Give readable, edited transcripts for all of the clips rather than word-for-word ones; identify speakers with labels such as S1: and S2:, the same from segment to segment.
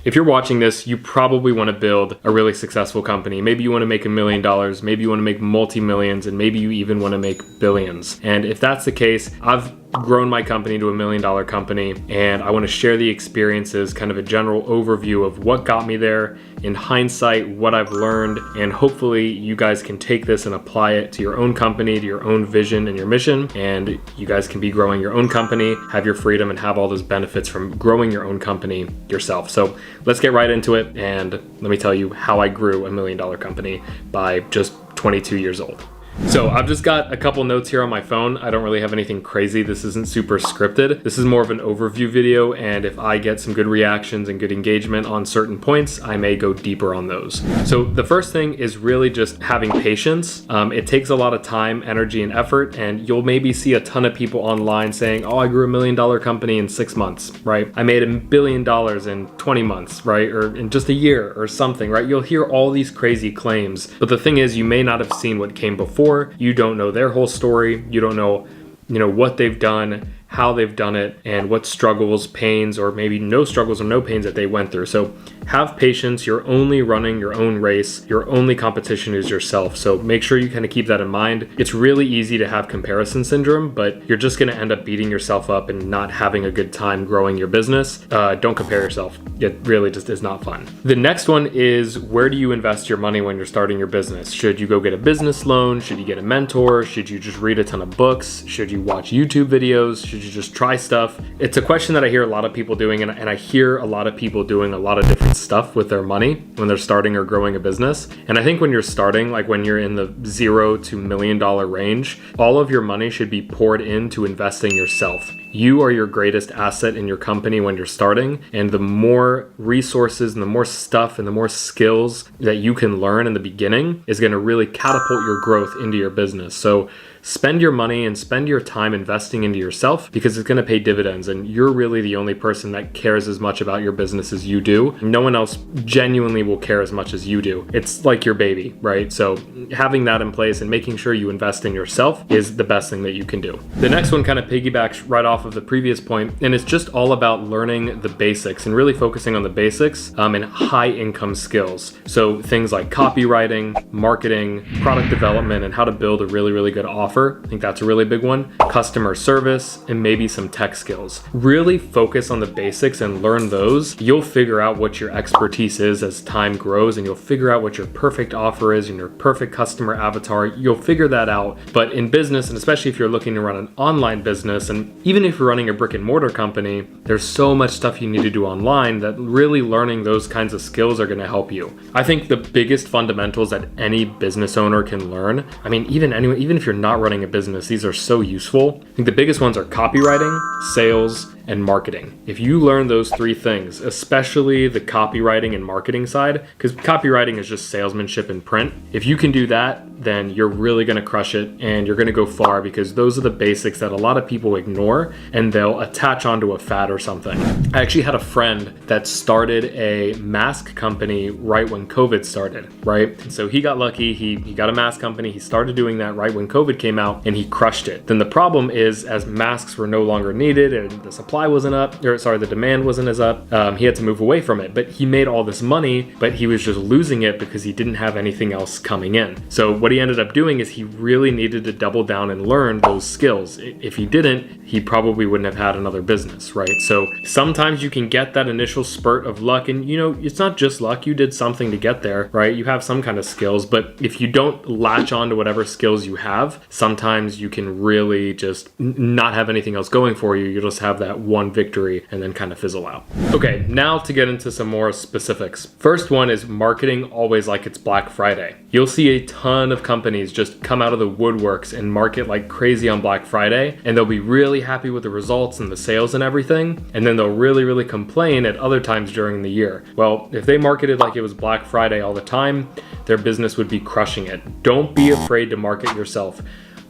S1: if you're watching this, you probably want to build a really successful company. Maybe you want to make $1 million, maybe you want to make multi-millions, and maybe you even want to make billions. And if that's the case, I've grown my company to $1 million company, and I want to share the experiences, kind of a general overview of what got me there, in hindsight, what I've learned, and hopefully you guys can take this and apply it to your own company, to your own vision and your mission, and you guys can be growing your own company, have your freedom, and have all those benefits from growing your own company yourself. So let's get right into it, and let me tell you how I grew $1 million company by just 22 years old. So I've just got a couple notes here on my phone. I don't really have anything crazy. This isn't super scripted. This is more of an overview video, and if I get some good reactions and good engagement on certain points, I may go deeper on those. So the first thing is really just having patience. It takes a lot of time, energy, and effort, and you'll maybe see a ton of people online saying, oh, I grew $1 million company in 6 months, right? I made $1 billion in 20 months, right? Or in just a year or something, right? You'll hear all these crazy claims, but the thing is, you may not have seen what came before. You don't know their whole story. You don't know, what they've done, how they've done it, and what struggles, pains, or maybe no struggles or no pains that they went through. So have patience. You're only running your own race. Your only competition is yourself. So make sure you kind of keep that in mind. It's really easy to have comparison syndrome, but you're just going to end up beating yourself up and not having a good time growing your business. Don't compare yourself. It really just is not fun. The next one is, where do you invest your money when you're starting your business? Should you go get a business loan? Should you get a mentor? Should you just read a ton of books? Should you watch YouTube videos? Should you just try stuff? It's a question that I hear a lot of people doing, and I hear a lot of people doing a lot of different stuff with their money when they're starting or growing a business. And I think when you're starting, like when you're in the $0 to $1 million range, all of your money should be poured into investing yourself. You are your greatest asset in your company when you're starting, and the more resources and the more stuff and the more skills that you can learn in the beginning is going to really catapult your growth into your business. So spend your money and spend your time investing into yourself, because it's going to pay dividends, and you're really the only person that cares as much about your business as you do. No one else genuinely will care as much as you do. It's like your baby, right? So having that in place and making sure you invest in yourself is the best thing that you can do. The next one kind of piggybacks right off of the previous point, and it's just all about learning the basics and really focusing on the basics and high income skills. So things like copywriting, marketing, product development, and how to build a really, really good offer. I think that's a really big one. Customer service, and maybe some tech skills. Really focus on the basics and learn those. You'll figure out what your expertise is as time grows, and you'll figure out what your perfect offer is and your perfect customer avatar. You'll figure that out. But in business, and especially if you're looking to run an online business, and even if you're running a brick and mortar company, there's so much stuff you need to do online that really learning those kinds of skills are going to help you. I think the biggest fundamentals that any business owner can learn, even if you're not running a business, these are so useful. I think the biggest ones are copywriting, sales, and marketing. If you learn those three things, especially the copywriting and marketing side, because copywriting is just salesmanship in print, if you can do that, then you're really going to crush it and you're going to go far, because those are the basics that a lot of people ignore and they'll attach onto a fad or something. I actually had a friend that started a mask company right when COVID started, right? So he got lucky, he got a mask company, he started doing that right when COVID came out, and he crushed it. Then the problem is, as masks were no longer needed and the the demand wasn't as up, he had to move away from it. But he made all this money, but he was just losing it because he didn't have anything else coming in. So what he ended up doing is he really needed to double down and learn those skills. If he didn't, he probably wouldn't have had another business, right? So sometimes you can get that initial spurt of luck, and it's not just luck. You did something to get there, right? You have some kind of skills, but if you don't latch on to whatever skills you have, sometimes you can really just not have anything else going for you. You'll just have that one victory and then kind of fizzle out. Okay, now to get into some more specifics. First one is marketing always like it's Black Friday. You'll see a ton of companies just come out of the woodworks and market like crazy on Black Friday, and they'll be really happy with the results and the sales and everything, and then they'll really, really complain at other times during the year. Well, if they marketed like it was Black Friday all the time, their business would be crushing it. Don't be afraid to market yourself.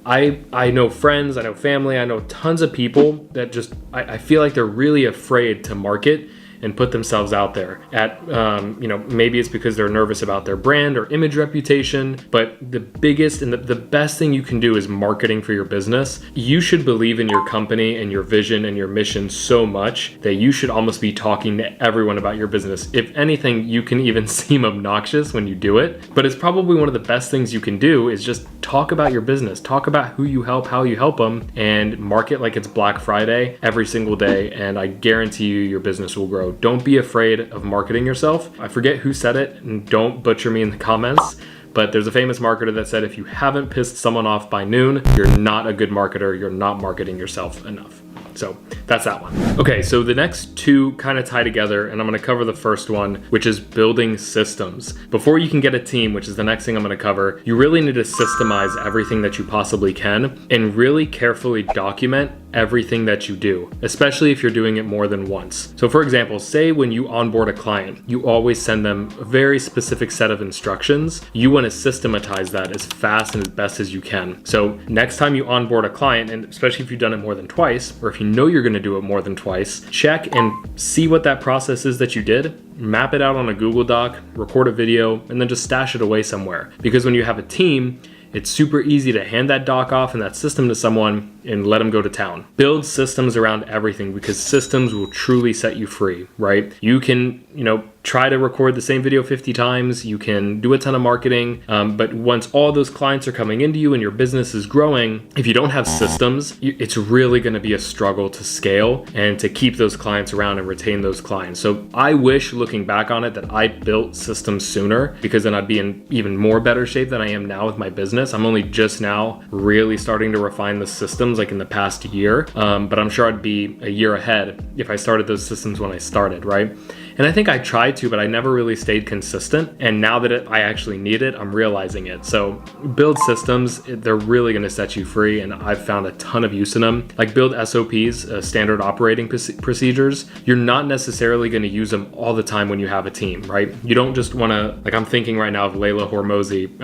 S1: I know friends, I know family, I know tons of people that just, I feel like they're really afraid to market and put themselves out there maybe it's because they're nervous about their brand or image reputation, but the biggest and the best thing you can do is marketing for your business. You should believe in your company and your vision and your mission so much that you should almost be talking to everyone about your business. If anything, you can even seem obnoxious when you do it, but it's probably one of the best things you can do is just talk about your business, talk about who you help, how you help them, and market like it's Black Friday every single day, and I guarantee you your business will grow. Don't be afraid of marketing yourself. I forget who said it, and don't butcher me in the comments, but there's a famous marketer that said if you haven't pissed someone off by noon, you're not a good marketer, you're not marketing yourself enough. So that's that one. Okay, so the next two kind of tie together, and I'm going to cover the first one, which is building systems. Before you can get a team, which is the next thing I'm going to cover, you really need to systemize everything that you possibly can and really carefully document everything that you do, especially if you're doing it more than once. So for example, say when you onboard a client, you always send them a very specific set of instructions. You want to systematize that as fast and as best as you can. So next time you onboard a client, and especially if you've done it more than twice, or if you know you're going to do it more than twice, check and see what that process is that you did, map it out on a Google Doc, record a video, and then just stash it away somewhere. Because when you have a team, it's super easy to hand that doc off and that system to someone and let them go to town. Build systems around everything because systems will truly set you free, right? You can, try to record the same video 50 times. You can do a ton of marketing. But once all those clients are coming into you and your business is growing, if you don't have systems, it's really going to be a struggle to scale and to keep those clients around and retain those clients. So I wish, looking back on it, that I built systems sooner, because then I'd be in even more better shape than I am now with my business. I'm only just now really starting to refine the systems like in the past year. But I'm sure I'd be a year ahead if I started those systems when I started, right? And I think I tried to, but I never really stayed consistent. And now that I actually need it, I'm realizing it. So build systems, they're really going to set you free. And I've found a ton of use in them. Like build SOPs, standard operating procedures. You're not necessarily going to use them all the time when you have a team, right? You don't just want to, like I'm thinking right now of Layla Hormozi,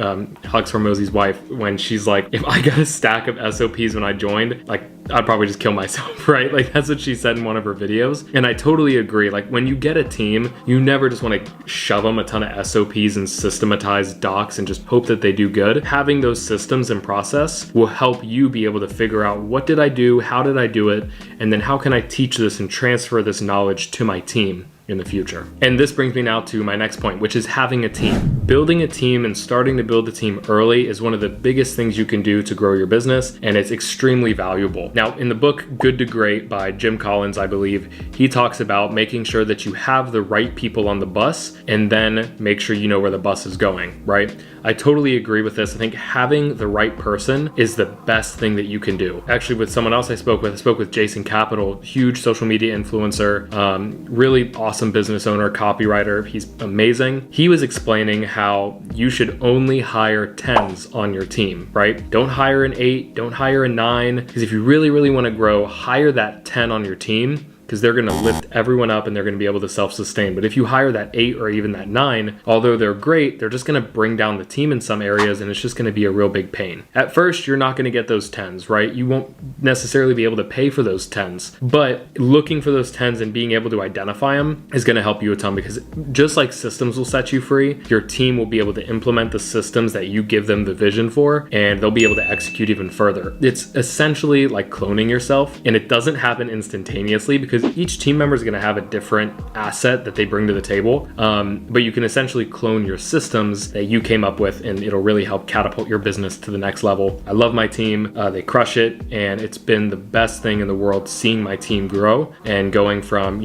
S1: Alex Hormozi's wife, when she's like, if I got a stack of SOPs when I joined, like I'd probably just kill myself, right? Like that's what she said in one of her videos. And I totally agree. Like when you get a team, you never just want to shove them a ton of SOPs and systematized docs and just hope that they do good. Having those systems and process will help you be able to figure out what did I do, how did I do it, and then how can I teach this and transfer this knowledge to my team in the future. And this brings me now to my next point, which is having a team. Building a team and starting to build a team early is one of the biggest things you can do to grow your business, and it's extremely valuable. Now, in the book Good to Great by Jim Collins, I believe, he talks about making sure that you have the right people on the bus and then make sure you know where the bus is going, right? I totally agree with this. I think having the right person is the best thing that you can do. Actually, with someone else I spoke with Jason Capital, huge social media influencer, really awesome business owner, copywriter. He's amazing. He was explaining how you should only hire 10s on your team, right? Don't hire an 8, don't hire a 9, because if you really, really want to grow, hire that 10 on your team, because they're going to lift everyone up and they're going to be able to self-sustain. But if you hire that 8 or even that 9, although they're great, they're just going to bring down the team in some areas, and it's just going to be a real big pain. At first, you're not going to get those 10s, right? You won't necessarily be able to pay for those 10s, but looking for those 10s and being able to identify them is going to help you a ton, because just like systems will set you free, your team will be able to implement the systems that you give them the vision for, and they'll be able to execute even further. It's essentially like cloning yourself, and it doesn't happen instantaneously because each team member is going to have a different asset that they bring to the table. But you can essentially clone your systems that you came up with, and it'll really help catapult your business to the next level. I love my team. They crush it, and it's been the best thing in the world seeing my team grow and going from,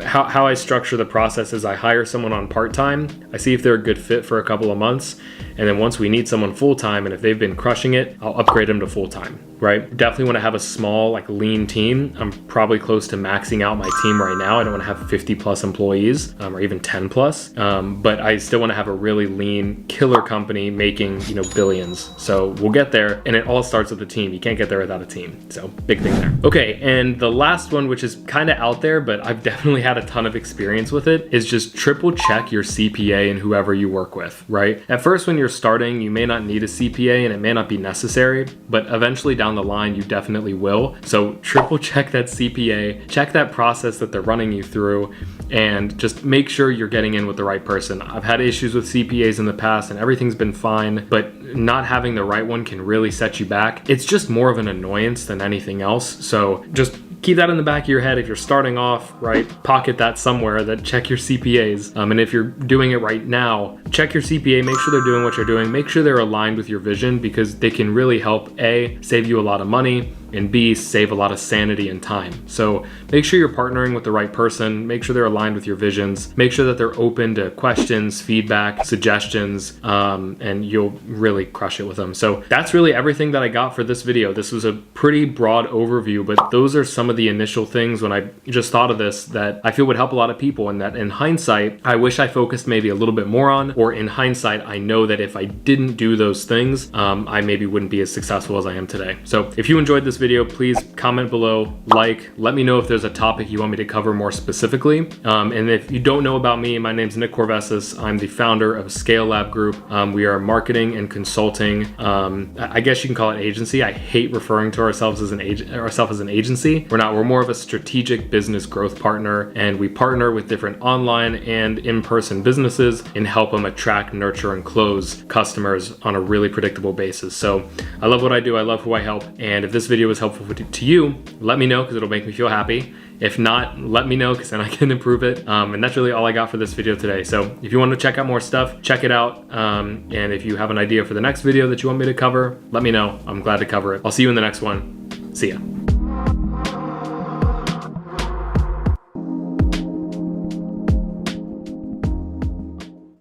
S1: how I structure the process is I hire someone on part-time. I see if they're a good fit for a couple of months. And then once we need someone full-time, and if they've been crushing it, I'll upgrade them to full-time, right? Definitely want to have a small, lean team. I'm probably close to maxing out my team right now. I don't want to have 50 plus employees, or even 10 plus. But I still want to have a really lean killer company making, billions. So we'll get there, and it all starts with a team. You can't get there without a team. So big thing there. Okay, and the last one, which is kind of out there, but I've definitely had a ton of experience with it, is just triple check your CPA and whoever you work with, right? At first, when you're starting, you may not need a CPA and it may not be necessary, but eventually down the line, you definitely will. So triple check that CPA, check that process that they're running you through, and just make sure you're getting in with the right person. I've had issues with CPAs in the past and everything's been fine, but not having the right one can really set you back. It's just more of an annoyance than anything else. So just keep that in the back of your head. If you're starting off, right, pocket that somewhere, that check your CPAs. And if you're doing it right now, check your CPA, make sure they're doing what you're doing, make sure they're aligned with your vision, because they can really help A, save you a lot of money, and B, save a lot of sanity and time. So make sure you're partnering with the right person, make sure they're aligned with your visions, make sure that they're open to questions, feedback, suggestions, and you'll really crush it with them. So that's really everything that I got for this video. This was a pretty broad overview, but those are some of the initial things when I just thought of this that I feel would help a lot of people, and that in hindsight, I wish I focused maybe a little bit more on, or in hindsight, I know that if I didn't do those things, I maybe wouldn't be as successful as I am today. So if you enjoyed this video, please comment below, let me know if there's a topic you want me to cover more specifically. And if you don't know about me, my name's Nick Corvesis. I'm the founder of Scale Lab Group. We are a marketing and consulting, I guess you can call it agency. I hate referring to ourselves as an agency. We're more of a strategic business growth partner, and we partner with different online and in-person businesses and help them attract, nurture, and close customers on a really predictable basis. So I love what I do. I love who I help. And if this video was helpful to you, let me know, because it'll make me feel happy. If not, let me know, because then I can improve it. And that's really all I got for this video today. So if you want to check out more stuff, check it out. And if you have an idea for the next video that you want me to cover, let me know. I'm glad to cover it. I'll see you in the next one. See ya.